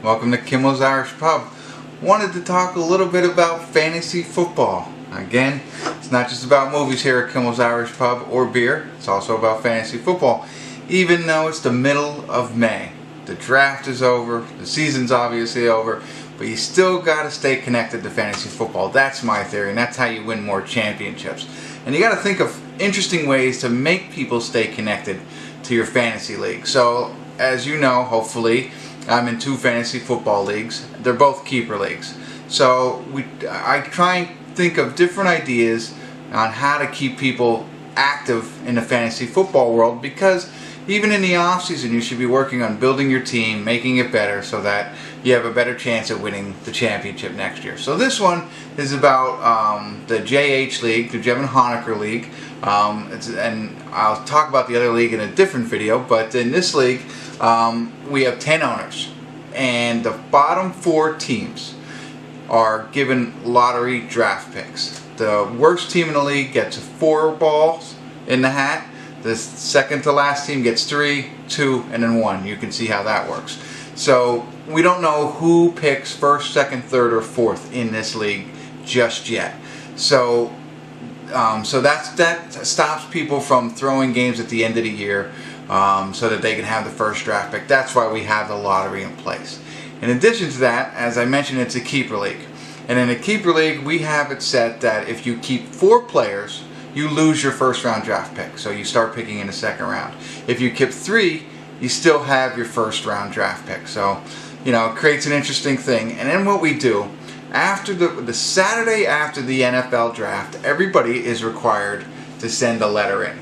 Welcome to Kimmel's Irish Pub. Wanted to talk a little bit about fantasy football. Again, it's not just about movies here at Kimmel's Irish Pub or beer. It's also about fantasy football. Even though it's the middle of May. The draft is over. The season's obviously over. But you still got to stay connected to fantasy football. That's my theory, and that's how you win more championships. And you got to think of interesting ways to make people stay connected to your fantasy league. So, as you know, hopefully, I'm in 2 fantasy football leagues. They're both keeper leagues. So I try and think of different ideas on how to keep people active in the fantasy football world, because even in the offseason you should be working on building your team, making it better so that you have a better chance at winning the championship next year. So this one is about the JH League, the Jevin Honecker League. And I'll talk about the other league in a different video, but in this league we have 10 owners, and the bottom 4 teams are given lottery draft picks. The worst team in the league gets 4 balls in the hat. The second to last team gets 3, 2, and then 1. You can see how that works. So we don't know who picks first, second, third, or fourth in this league just yet. So that stops people from throwing games at the end of the year so that they can have the first draft pick. That's why we have the lottery in place. In addition to that, as I mentioned, it's a keeper league. And in a keeper league, we have it set that if you keep 4 players, you lose your first round draft pick. So you start picking in the second round. If you keep 3, you still have your first round draft pick. So, you know, it creates an interesting thing. And then what we do, after the Saturday after the NFL draft, everybody is required to send a letter in.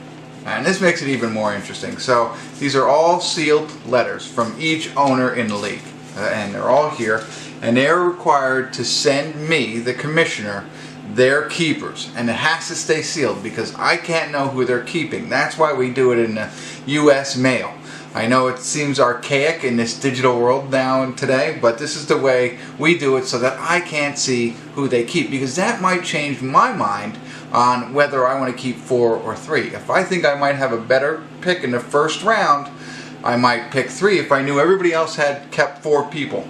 And this makes it even more interesting. So these are all sealed letters from each owner in the league. And they're all here. And they're required to send me, the commissioner, their keepers. And it has to stay sealed because I can't know who they're keeping. That's why we do it in the U.S. mail. I know it seems archaic in this digital world now and today, but this is the way we do it so that I can't see who they keep, because that might change my mind on whether I want to keep 4 or 3. If I think I might have a better pick in the first round, I might pick 3 if I knew everybody else had kept 4 people.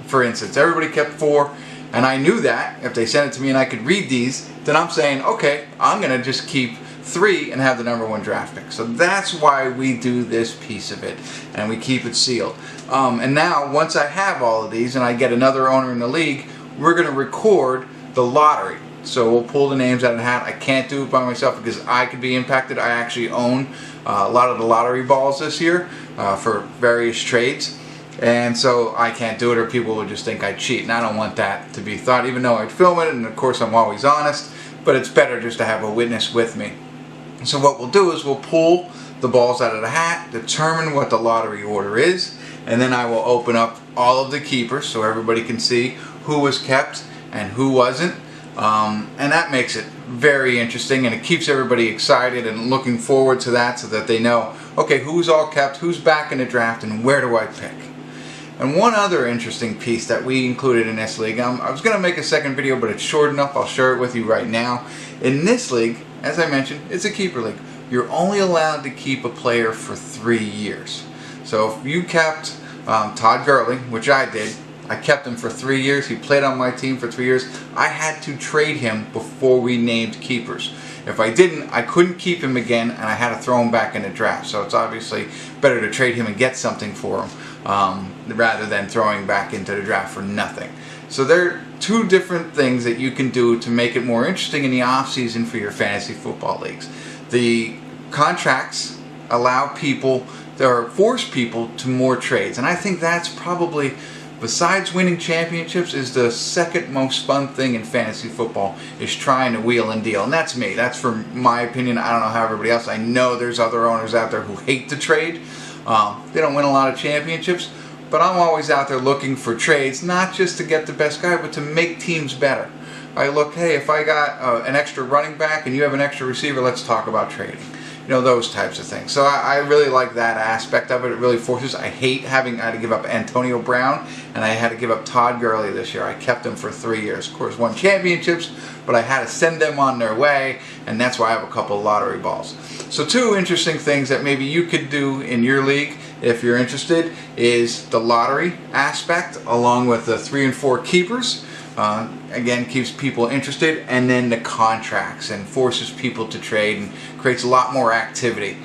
For instance, everybody kept 4, and I knew that if they sent it to me and I could read these, then I'm saying, okay, I'm going to just keep 3 and have the number 1 draft pick. So that's why we do this piece of it, and we keep it sealed. And now, once I have all of these and I get another owner in the league, we're going to record the lottery. So we'll pull the names out of the hat. I can't do it by myself because I could be impacted. I actually own a lot of the lottery balls this year for various trades. And so I can't do it, or people would just think I cheat. And I don't want that to be thought, even though I'd film it, and of course I'm always honest. But it's better just to have a witness with me. So what we'll do is we'll pull the balls out of the hat, determine what the lottery order is, and then I will open up all of the keepers so everybody can see who was kept and who wasn't. And that makes it very interesting, and it keeps everybody excited and looking forward to that so that they know, okay, who's all kept, who's back in the draft, and where do I pick. And one other interesting piece that we included in this league, I was going to make a second video, but it's short enough, I'll share it with you right now. In this league, as I mentioned, it's a keeper league. You're only allowed to keep a player for 3 years. So if you kept Todd Gurley, which I did, I kept him for 3 years. He played on my team for 3 years. I had to trade him before we named keepers. If I didn't, I couldn't keep him again, and I had to throw him back in the draft. So it's obviously better to trade him and get something for him rather than throwing back into the draft for nothing. So there are 2 different things that you can do to make it more interesting in the off-season for your fantasy football leagues. The contracts allow people, or force people to more trades. And I think that's probably, besides winning championships, is the second most fun thing in fantasy football, is trying to wheel and deal. And that's me. That's from my opinion. I don't know how everybody else. I know there's other owners out there who hate to trade. They don't win a lot of championships. But I'm always out there looking for trades, not just to get the best guy, but to make teams better. I look, hey, if I got an extra running back and you have an extra receiver, let's talk about trading. You know, those types of things. So I really like that aspect of it. It really forces. I had to give up Antonio Brown, and I had to give up Todd Gurley this year. I kept them for 3 years. Of course, won championships, but I had to send them on their way, and that's why I have a couple of lottery balls. So 2 interesting things that maybe you could do in your league if you're interested, is the lottery aspect, along with the 3 and 4 keepers. Again, keeps people interested, and then the contracts, and forces people to trade and creates a lot more activity.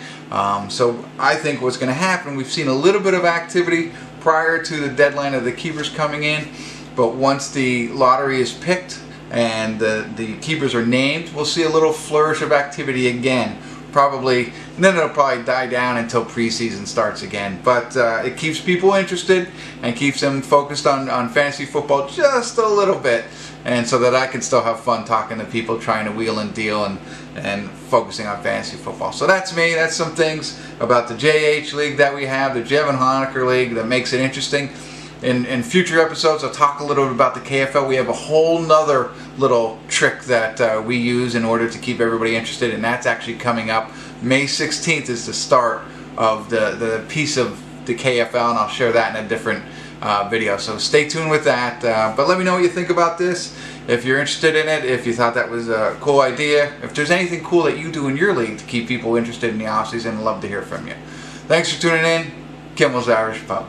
So I think what's going to happen, we've seen a little bit of activity prior to the deadline of the keepers coming in, but once the lottery is picked and the keepers are named, we'll see a little flourish of activity again. Probably, and then it'll probably die down until preseason starts again. But it keeps people interested and keeps them focused on fantasy football just a little bit, and so that I can still have fun talking to people, trying to wheel and deal and focusing on fantasy football. So that's me. That's some things about the JH League that we have, the Jevin Honecker League, that makes it interesting. In future episodes, I'll talk a little bit about the KFL. We have a whole nother little trick that we use in order to keep everybody interested, and that's actually coming up. May 16th is the start of the piece of the KFL, and I'll share that in a different video. So stay tuned with that. But let me know what you think about this. If you're interested in it, if you thought that was a cool idea, if there's anything cool that you do in your league to keep people interested in the offseason, I'd love to hear from you. Thanks for tuning in. Kimmel's Irish Pub.